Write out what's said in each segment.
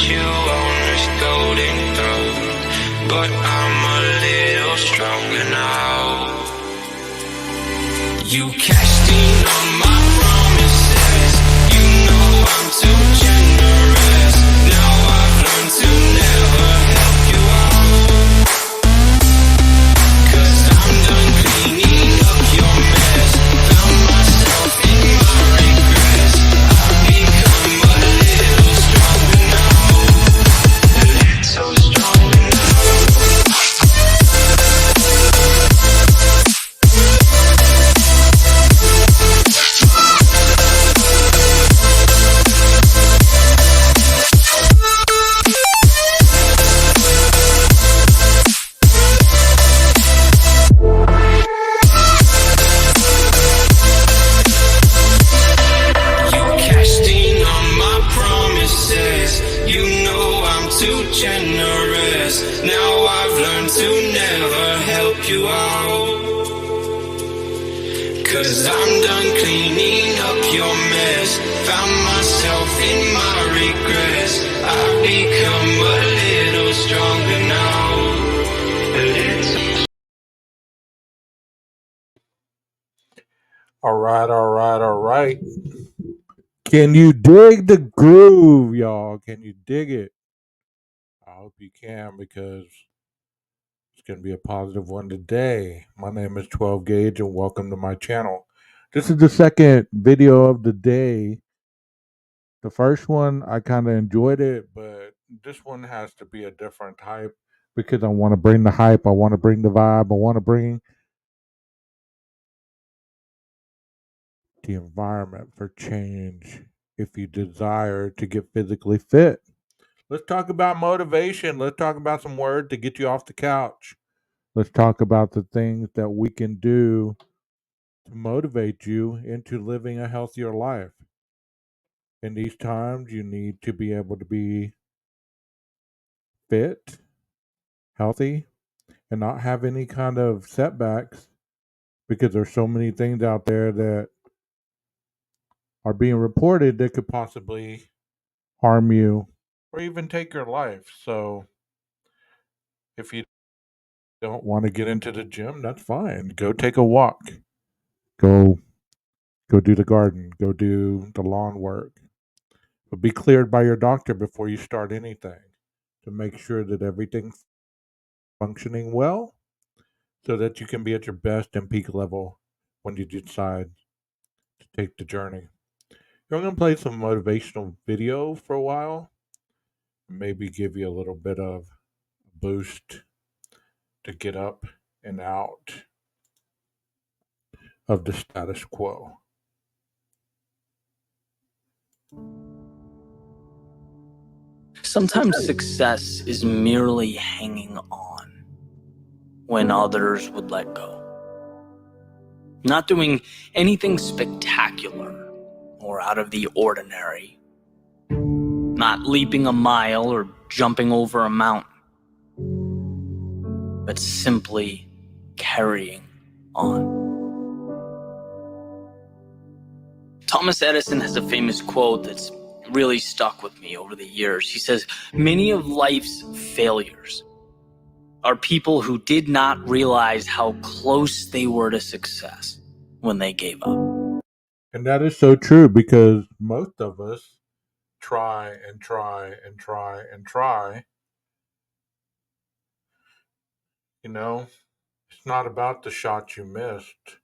you on this golden throne, but I'm a little stronger now. You cashed in on my promises. You know I'm too generous. Now I've learned to never help you out, 'cause I'm done cleaning up your mess. Found myself in my regrets. I've become a little stronger now. A little stronger now. You cashed in on my promises. You know I'm too generous. Now I've learned to never help you out, 'cause I'm done cleaning up your mess. Found myself in my regrets. I've become a little stronger now. A little. All right, all right, all right. Can you dig the groove, y'all? Can you dig it? I hope you can, because it's going to be a positive one today. My name is 12 Gauge and welcome to my channel. This is the second video of the day. The first one, I kind of enjoyed it, but this one has to be a different type because I want to bring the hype, I want to bring the vibe, I want to bring the environment for change if you desire to get physically fit. Let's talk about motivation. Let's talk about some words to get you off the couch. Let's talk about the things that we can do to motivate you into living a healthier life. In these times, you need to be able to be fit, healthy, and not have any kind of setbacks, because there's so many things out there that are being reported that could possibly harm you or even take your life. So if you don't want to get into the gym, that's fine. Go take a walk. Go go do the garden. Go do the lawn work. But be cleared by your doctor before you start anything to make sure that everything's functioning well, so that you can be at your best and peak level when you decide to take the journey. I'm going to play some motivational video for a while, maybe give you a little bit of boost to get up and out of the status quo. Sometimes success is merely hanging on when others would let go. Not doing anything spectacular or out of the ordinary. Not leaping a mile or jumping over a mountain. But simply carrying on. Thomas Edison has a famous quote that's really stuck with me over the years. He says, "Many of life's failures are people who did not realize how close they were to success when they gave up." And that is so true, because most of us try and try and try and try. You know, it's not about the shot you missed,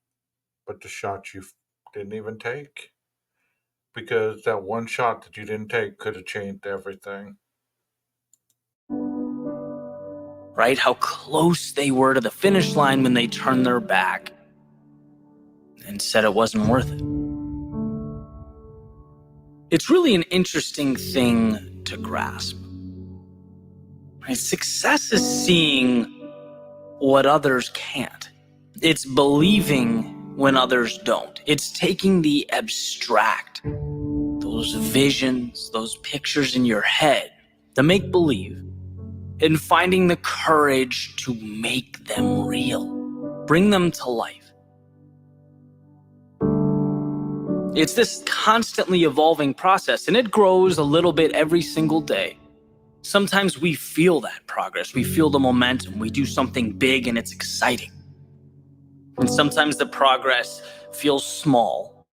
but the shot you didn't even take. Because that one shot that you didn't take could have changed everything. Right? How close they were to the finish line when they turned their back and said it wasn't worth it. It's really an interesting thing to grasp. Right? Success is seeing what others can't. It's believing when others don't. It's taking the abstract, those visions, those pictures in your head, the make-believe, and finding the courage to make them real, bring them to life. It's this constantly evolving process, and it grows a little bit every single day. Sometimes we feel that progress. We feel the momentum. We do something big and it's exciting. And sometimes the progress feels small.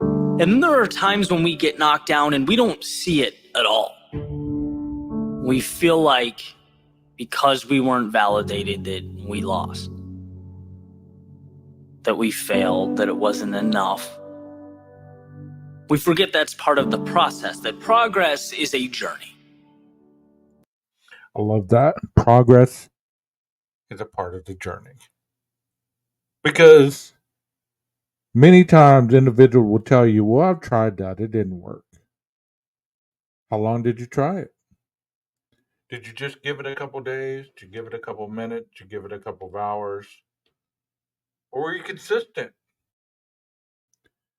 And then there are times when we get knocked down and we don't see it at all. We feel like because we weren't validated that we lost, that we failed, that it wasn't enough. We forget that's part of the process, that progress is a journey. I love that. Progress is a part of the journey. Because many times individuals will tell you, well, I've tried that. It didn't work. How long did you try it? Did you just give it a couple days? Did you give it a couple minutes? Did you give it a couple of hours? Or were you consistent?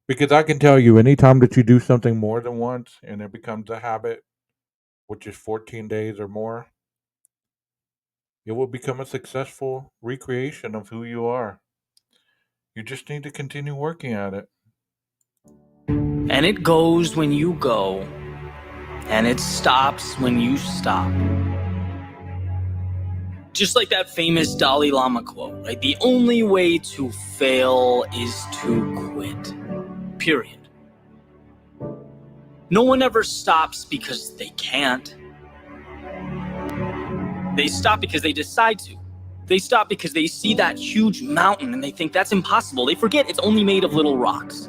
Because I can tell you, anytime that you do something more than once and it becomes a habit, which is 14 days or more, it will become a successful recreation of who you are. You just need to continue working at it. And it goes when you go, and it stops when you stop. Just like that famous Dalai Lama quote, right? The only way to fail is to quit. Period. No one ever stops because they can't. They stop because they decide to. They stop because they see that huge mountain and they think that's impossible. They forget it's only made of little rocks.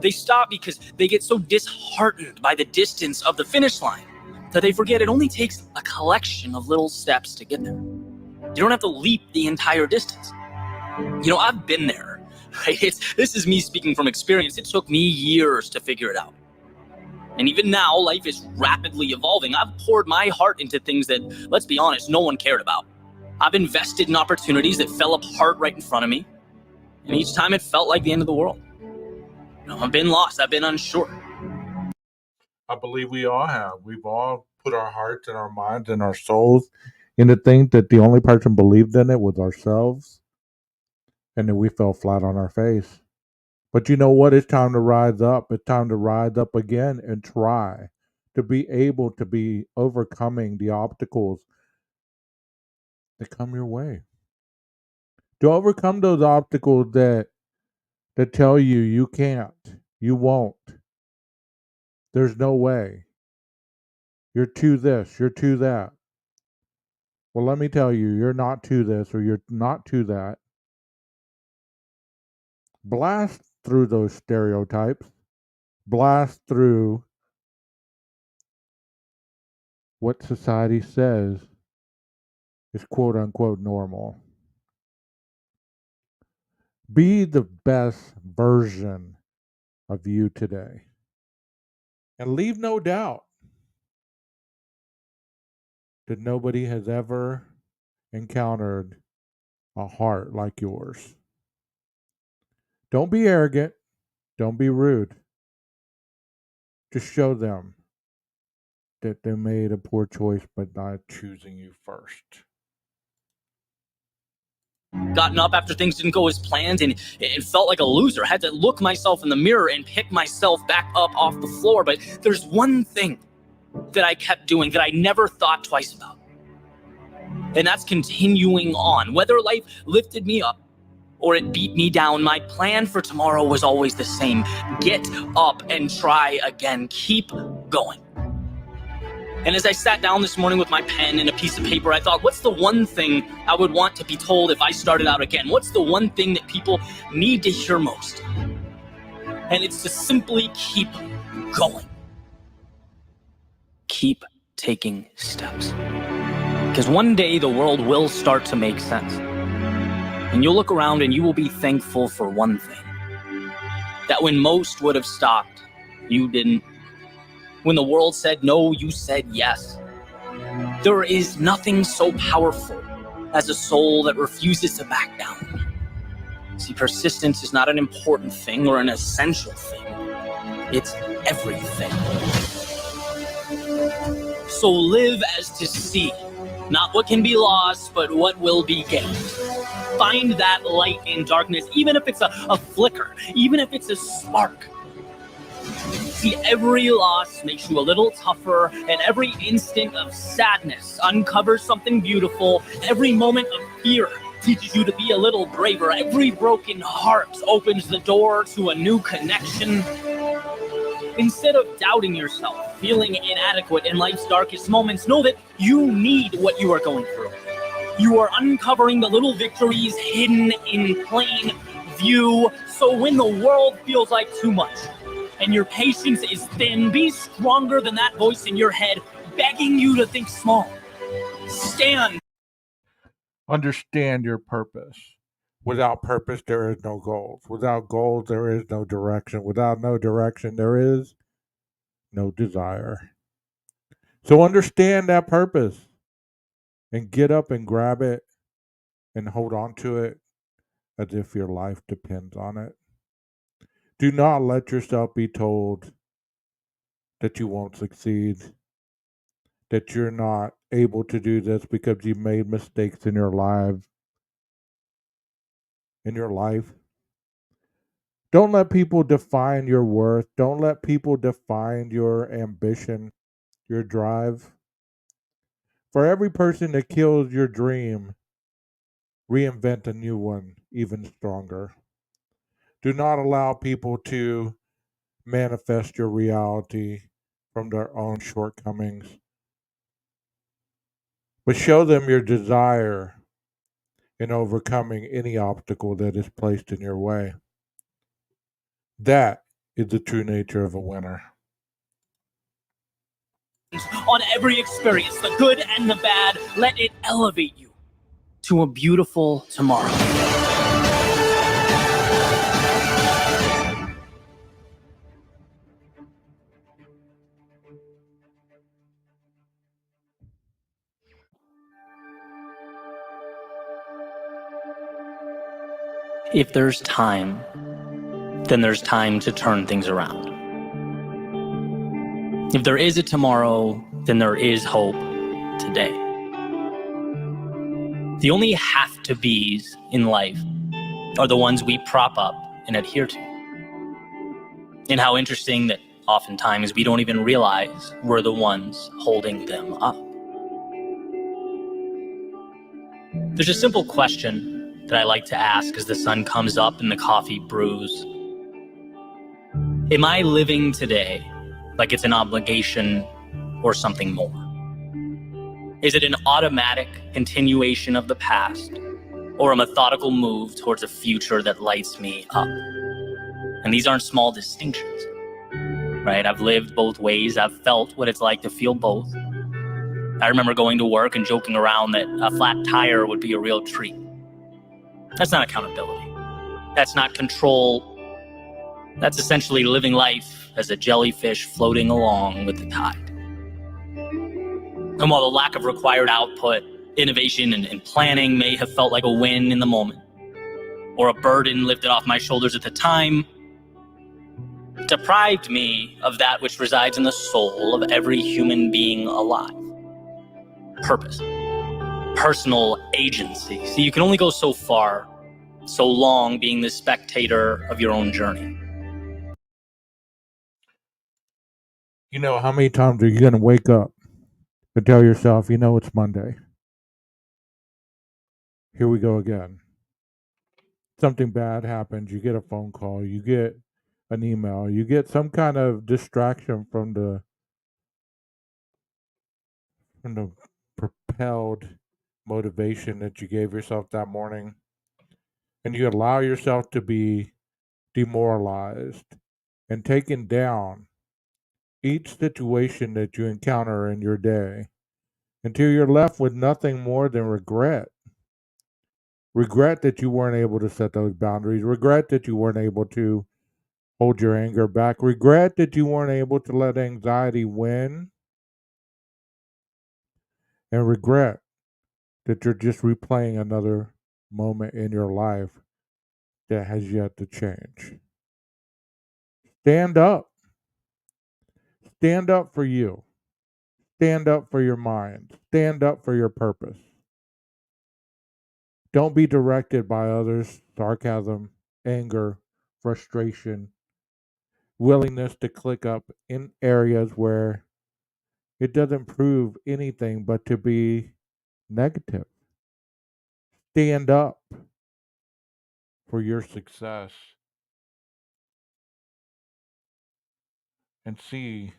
They stop because they get so disheartened by the distance of the finish line that they forget it only takes a collection of little steps to get there. You don't have to leap the entire distance. You know, I've been there. Right? This is me speaking from experience. It took me years to figure it out. And even now, life is rapidly evolving. I've poured my heart into things that, let's be honest, no one cared about. I've invested in opportunities that fell apart right in front of me. And each time it felt like the end of the world. You know, I've been lost. I've been unsure. I believe we all have. We've all put our hearts and our minds and our souls into things that the only person believed in it was ourselves. And then we fell flat on our face. But you know what? It's time to rise up. It's time to rise up again and try to be able to be overcoming the obstacles that come your way. To overcome those obstacles that tell you you can't, you won't, there's no way. You're to this, you're to that. Well, let me tell you, you're not to this or you're not to that. Blast through those stereotypes. Blast through what society says is quote unquote normal. Be the best version of you today. And leave no doubt that nobody has ever encountered a heart like yours. Don't be arrogant. Don't be rude. Just show them that they made a poor choice by not choosing you first. Gotten up after things didn't go as planned and it felt like a loser. Had to look myself in the mirror and pick myself back up off the floor. But there's one thing that I kept doing that I never thought twice about. And that's continuing on. Whether life lifted me up or it beat me down, my plan for tomorrow was always the same. Get up and try again. Keep going. And as I sat down this morning with my pen and a piece of paper, I thought, what's the one thing I would want to be told if I started out again? What's the one thing that people need to hear most? And it's to simply keep going. Keep taking steps. Because one day the world will start to make sense. And you'll look around and you will be thankful for one thing. That when most would have stopped, you didn't. When the world said no, you said yes. There is nothing so powerful as a soul that refuses to back down. See, persistence is not an important thing or an essential thing. It's everything. So live as to see, not what can be lost, but what will be gained. Find that light in darkness, even if it's a flicker, even if it's a spark. See, every loss makes you a little tougher, and every instant of sadness uncovers something beautiful. Every moment of fear teaches you to be a little braver. Every broken heart opens the door to a new connection. Instead of doubting yourself, feeling inadequate in life's darkest moments, know that you need what you are going through. You are uncovering the little victories hidden in plain view. So when the world feels like too much and your patience is thin, be stronger than that voice in your head begging you to think small. Stand. Understand your purpose. Without purpose, there is no goals. Without goals, there is no direction. Without no direction, there is no desire. So understand that purpose and get up and grab it and hold on to it as if your life depends on it. Do not let yourself be told that you won't succeed, that you're not able to do this because you made mistakes in your life. Don't let people define your worth. Don't let people define your ambition, your drive. For every person that kills your dream, reinvent a new one, even stronger. Do not allow people to manifest your reality from their own shortcomings, but show them your desire in overcoming any obstacle that is placed in your way. That is the true nature of a winner. On every experience, the good and the bad, let it elevate you to a beautiful tomorrow. If there's time, then there's time to turn things around. If there is a tomorrow, then there is hope today. The only have to be's in life are the ones we prop up and adhere to. And how interesting that oftentimes we don't even realize we're the ones holding them up. There's a simple question that I like to ask as the sun comes up and the coffee brews. Am I living today like it's an obligation or something more? Is it an automatic continuation of the past or a methodical move towards a future that lights me up? And these aren't small distinctions, right? I've lived both ways. I've felt what it's like to feel both. I remember going to work and joking around that a flat tire would be a real treat. That's not accountability. That's not control. That's essentially living life as a jellyfish floating along with the tide. And while the lack of required output, innovation, and planning may have felt like a win in the moment, or a burden lifted off my shoulders at the time, it deprived me of that which resides in the soul of every human being alive. Purpose. Personal agency. See, you can only go so far, so long being the spectator of your own journey. You know, how many times are you going to wake up and tell yourself, it's Monday? Here we go again. Something bad happens. You get a phone call. You get an email. You get some kind of distraction from the propelled motivation that you gave yourself that morning. And you allow yourself to be demoralized and taken down each situation that you encounter in your day until you're left with nothing more than regret. Regret that you weren't able to set those boundaries. Regret that you weren't able to hold your anger back. Regret that you weren't able to let anxiety win. And regret that you're just replaying another moment in your life that has yet to change. Stand up. Stand up for you. Stand up for your mind. Stand up for your purpose. Don't be directed by others' sarcasm, anger, frustration, willingness to click up in areas where it doesn't prove anything but to be negative. Stand up for your success and see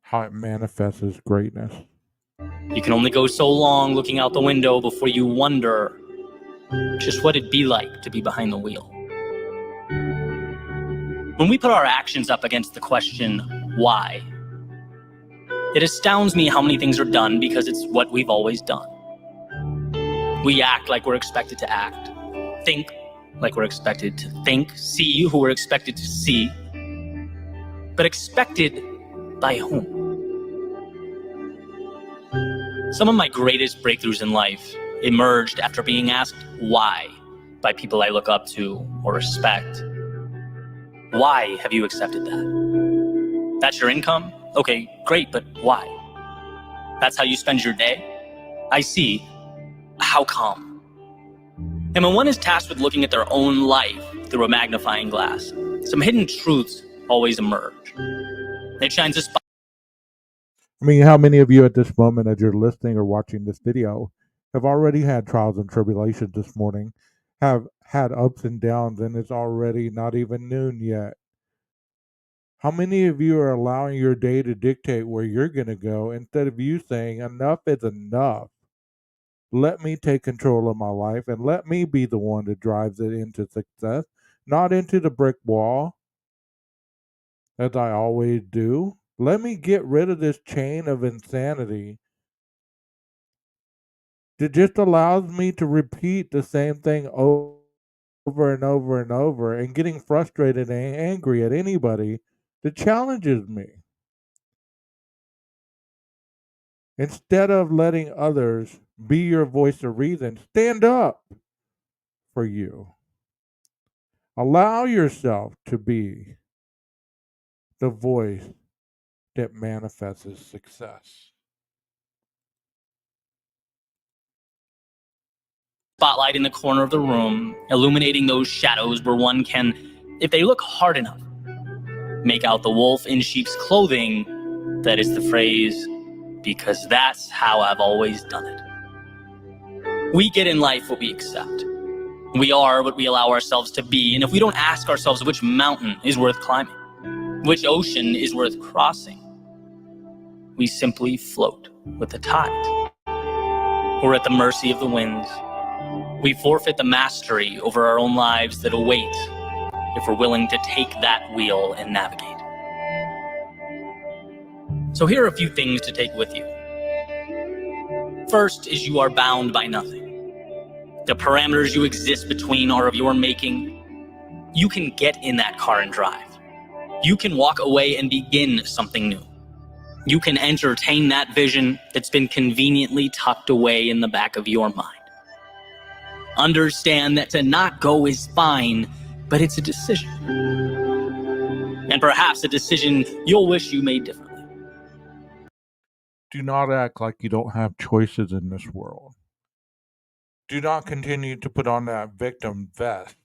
how it manifests as greatness. You can only go so long looking out the window before you wonder just what it'd be like to be behind the wheel. When we put our actions up against the question, why? It astounds me how many things are done because it's what we've always done. We act like we're expected to act, think like we're expected to think, see who we're expected to see, but expected by whom? Some of my greatest breakthroughs in life emerged after being asked why by people I look up to or respect. Why have you accepted that? That's your income? Okay, great, but why? That's how you spend your day? I see. How come? And when one is tasked with looking at their own life through a magnifying glass, some hidden truths always emerge. It shines a spot. I mean, how many of you at this moment, as you're listening or watching this video, have already had trials and tribulations this morning, have had ups and downs, and it's already not even noon yet? How many of you are allowing your day to dictate where you're going to go instead of you saying, enough is enough? Let me take control of my life and let me be the one that drives it into success, not into the brick wall, as I always do. Let me get rid of this chain of insanity that just allows me to repeat the same thing over and over and over and getting frustrated and angry at anybody that challenges me. Instead of letting others be your voice of reason, stand up for you. Allow yourself to be the voice that manifests success. Spotlight in the corner of the room, illuminating those shadows where one can, if they look hard enough, make out the wolf in sheep's clothing. That is the phrase, because that's how I've always done it. We get in life what we accept. We are what we allow ourselves to be, and if we don't ask ourselves which mountain is worth climbing, which ocean is worth crossing, we simply float with the tide. We're at the mercy of the winds. We forfeit the mastery over our own lives that await if we're willing to take that wheel and navigate. So here are a few things to take with you. First is you are bound by nothing. The parameters you exist between are of your making. You can get in that car and drive. You can walk away and begin something new. You can entertain that vision that's been conveniently tucked away in the back of your mind. Understand that to not go is fine, but it's a decision. And perhaps a decision you'll wish you made differently. Do not act like you don't have choices in this world. Do not continue to put on that victim vest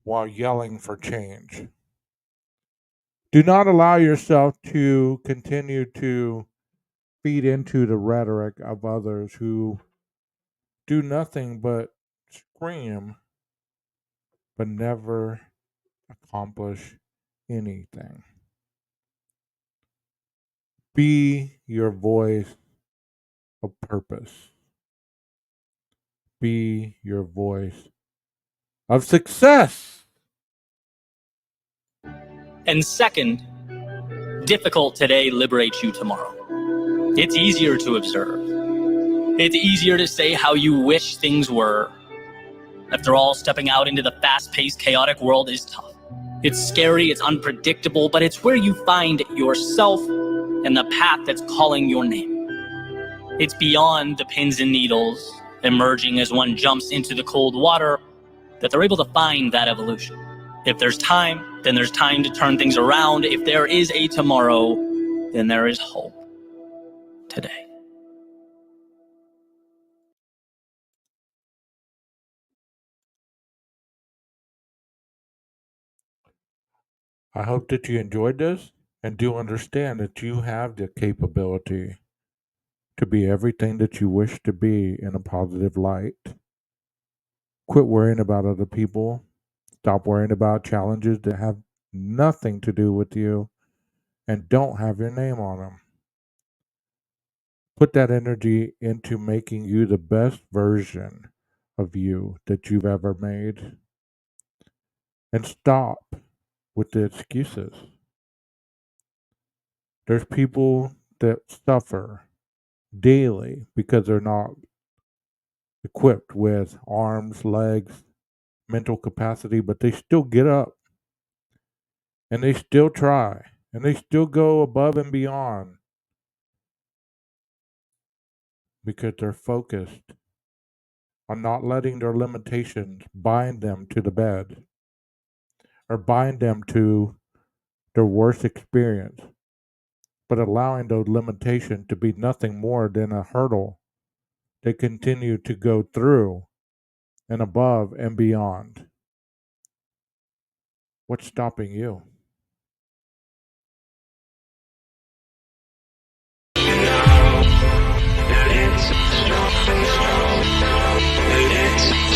while yelling for change. Do not allow yourself to continue to feed into the rhetoric of others who do nothing but scream but never accomplish anything. Be your voice of purpose. Be your voice of success. And second, difficult today liberates you tomorrow. It's easier to observe. It's easier to say how you wish things were. After all, stepping out into the fast-paced, chaotic world is tough. It's scary, it's unpredictable, but it's where you find yourself and the path that's calling your name. It's beyond the pins and needles, emerging as one jumps into the cold water, that they're able to find that evolution. If there's time, then there's time to turn things around. If there is a tomorrow, then there is hope today. I hope that you enjoyed this and do understand that you have the capability to be everything that you wish to be in a positive light. Quit worrying about other people. Stop worrying about challenges that have nothing to do with you and don't have your name on them. Put that energy into making you the best version of you that you've ever made. And stop with the excuses. There's people that suffer daily because they're not equipped with arms, legs, mental capacity, but they still get up and they still try and they still go above and beyond because they're focused on not letting their limitations bind them to the bed or bind them to their worst experience, but allowing those limitations to be nothing more than a hurdle they continue to go through and above and beyond. What's stopping you? It's